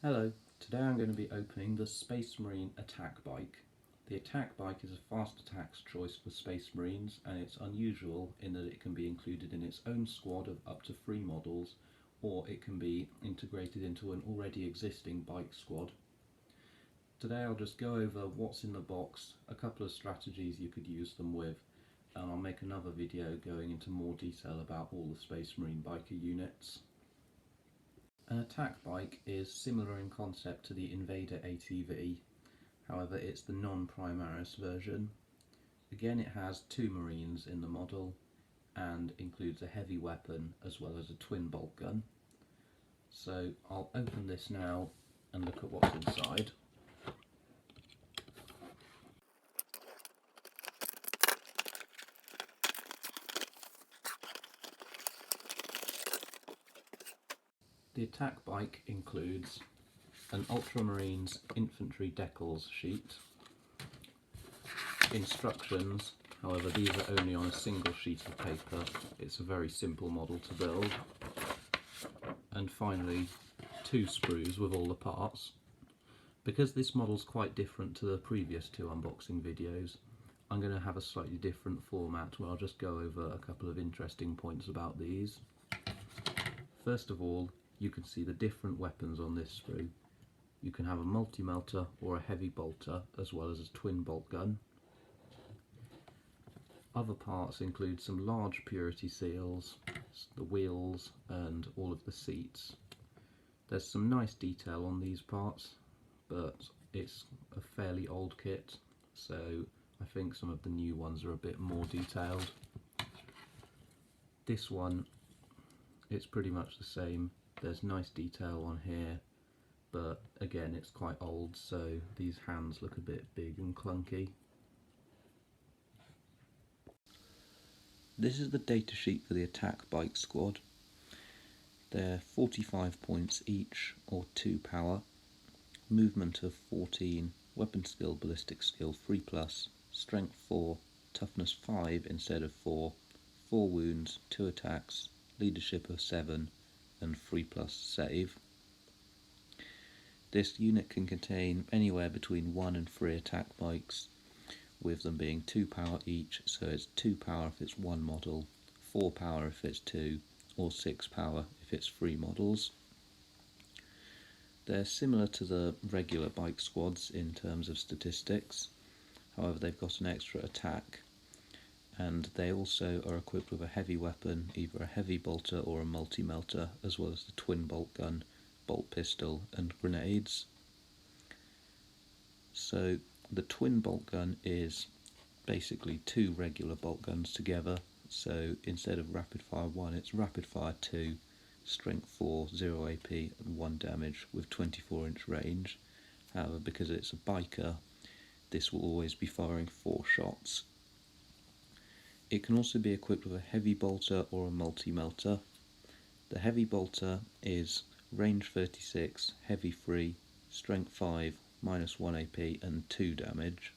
Hello, today I'm going to be opening the Space Marine Attack Bike. The Attack Bike is a fast attacks choice for Space Marines, and it's unusual in that it can be included in its own squad of up to 3 models, or it can be integrated into an already existing bike squad. Today I'll just go over what's in the box, a couple of strategies you could use them with, and I'll make another video going into more detail about all the Space Marine biker units. An attack bike is similar in concept to the Invader ATV, however it's the non-primaris version. Again, it has 2 Marines in the model and includes a heavy weapon as well as a twin bolt gun. So I'll open this now and look at what's inside. The attack bike includes an Ultramarines infantry decals sheet, instructions, however these are only on a single sheet of paper, it's a very simple model to build, and finally 2 sprues with all the parts. Because this model's quite different to the previous 2 unboxing videos, I'm going to have a slightly different format where I'll just go over a couple of interesting points about these. First of all, you can see the different weapons on this sprue. You can have a multi-melter or a heavy bolter, as well as a twin bolt gun. Other parts include some large purity seals, the wheels and all of the seats. There's some nice detail on these parts, but it's a fairly old kit, so I think some of the new ones are a bit more detailed. This one, it's pretty much the same. There's nice detail on here, but again it's quite old, so these hands look a bit big and clunky. This is the datasheet for the attack bike squad. They're 45 points each, or 2 power, movement of 14, weapon skill, ballistic skill 3+, strength 4, toughness 5 instead of 4, 4 wounds, 2 attacks, leadership of 7, and 3+ save. This unit can contain anywhere between 1 and 3 attack bikes, with them being 2 power each, so it's 2 power if it's 1 model, 4 power if it's 2, or 6 power if it's 3 models. They're similar to the regular bike squads in terms of statistics, however they've got an extra attack, and they also are equipped with a heavy weapon, either a heavy bolter or a multi-melter, as well as the twin bolt gun, bolt pistol and grenades. So the twin bolt gun is basically 2 regular bolt guns together, so instead of rapid fire 1 it's rapid fire 2, strength 4, 0 AP and 1 damage with 24-inch range. However, because it's a biker, this will always be firing 4 shots. It can also be equipped with a heavy bolter or a multi-melter. The heavy bolter is range 36, heavy 3, strength 5, -1 AP and 2 damage.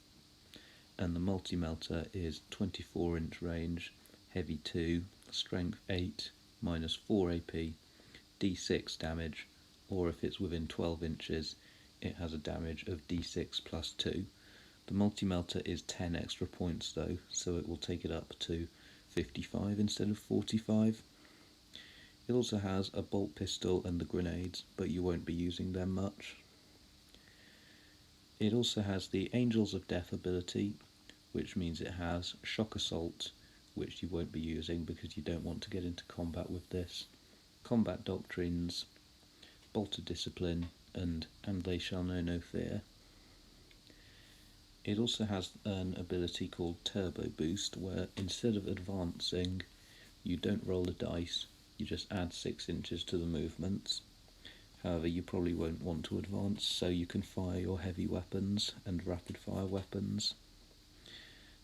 And the multi-melter is 24-inch range, heavy 2, strength 8, -4 AP, D6 damage, or if it's within 12 inches, it has a damage of D6 plus 2. The multi-melter is 10 extra points though, so it will take it up to 55 instead of 45. It also has a bolt pistol and the grenades, but you won't be using them much. It also has the Angels of Death ability, which means it has shock assault, which you won't be using because you don't want to get into combat with this, combat doctrines, bolter discipline, and they shall know no fear. It also has an ability called Turbo Boost, where instead of advancing, you don't roll the dice, you just add 6 inches to the movements. However, you probably won't want to advance, so you can fire your heavy weapons and rapid fire weapons.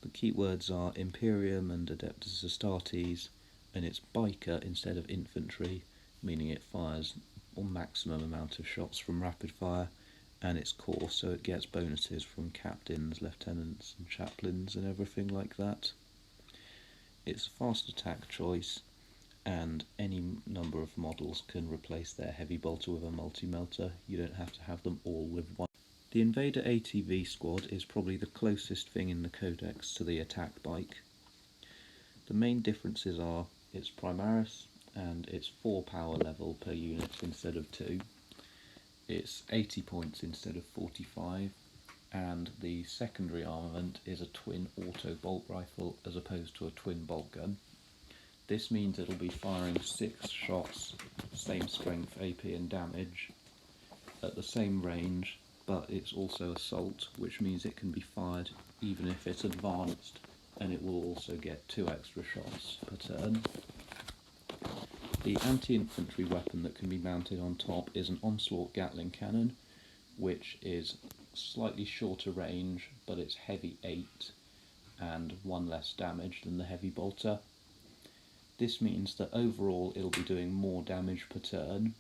The keywords are Imperium and Adeptus Astartes, and it's biker instead of infantry, meaning it fires a maximum amount of shots from rapid fire, and it's core, so it gets bonuses from captains, lieutenants and chaplains and everything like that. It's a fast attack choice, and any number of models can replace their heavy bolter with a multi-melter. You don't have to have them all with one. The Invader ATV squad is probably the closest thing in the codex to the attack bike. The main differences are its primaris and its 4 power level per unit instead of 2. It's 80 points instead of 45, and the secondary armament is a twin auto bolt rifle as opposed to a twin bolt gun. This means it'll be firing 6 shots, same strength, AP and damage, at the same range, but it's also assault, which means it can be fired even if it's advanced, and it will also get 2 extra shots per turn. The anti-infantry weapon that can be mounted on top is an Onslaught Gatling cannon, which is slightly shorter range, but it's heavy 8 and 1 less damage than the heavy bolter. This means that overall it'll be doing more damage per turn,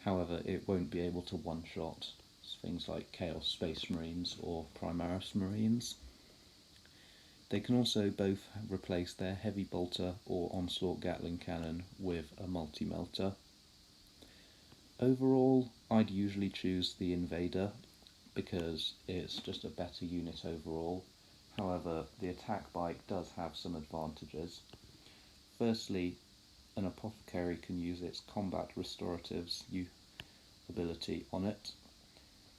however it won't be able to one-shot things like Chaos Space Marines or Primaris Marines. They can also both replace their heavy bolter or Onslaught Gatling cannon with a multi-melter. Overall, I'd usually choose the Invader because it's just a better unit overall. However, the attack bike does have some advantages. Firstly, an apothecary can use its combat restoratives ability on it.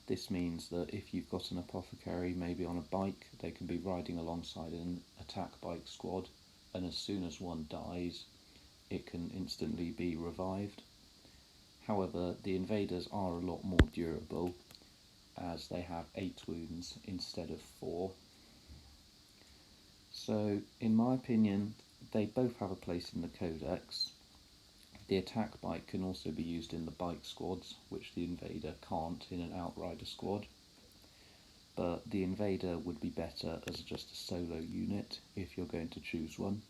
This means that if you've got an apothecary maybe on a bike, they can be riding alongside an attack bike squad, and as soon as one dies, it can instantly be revived. However, the invaders are a lot more durable, as they have 8 wounds instead of 4. So, in my opinion, they both have a place in the codex. The attack bike can also be used in the bike squads, which the Invader can't in an Outrider squad. But the Invader would be better as just a solo unit if you're going to choose one.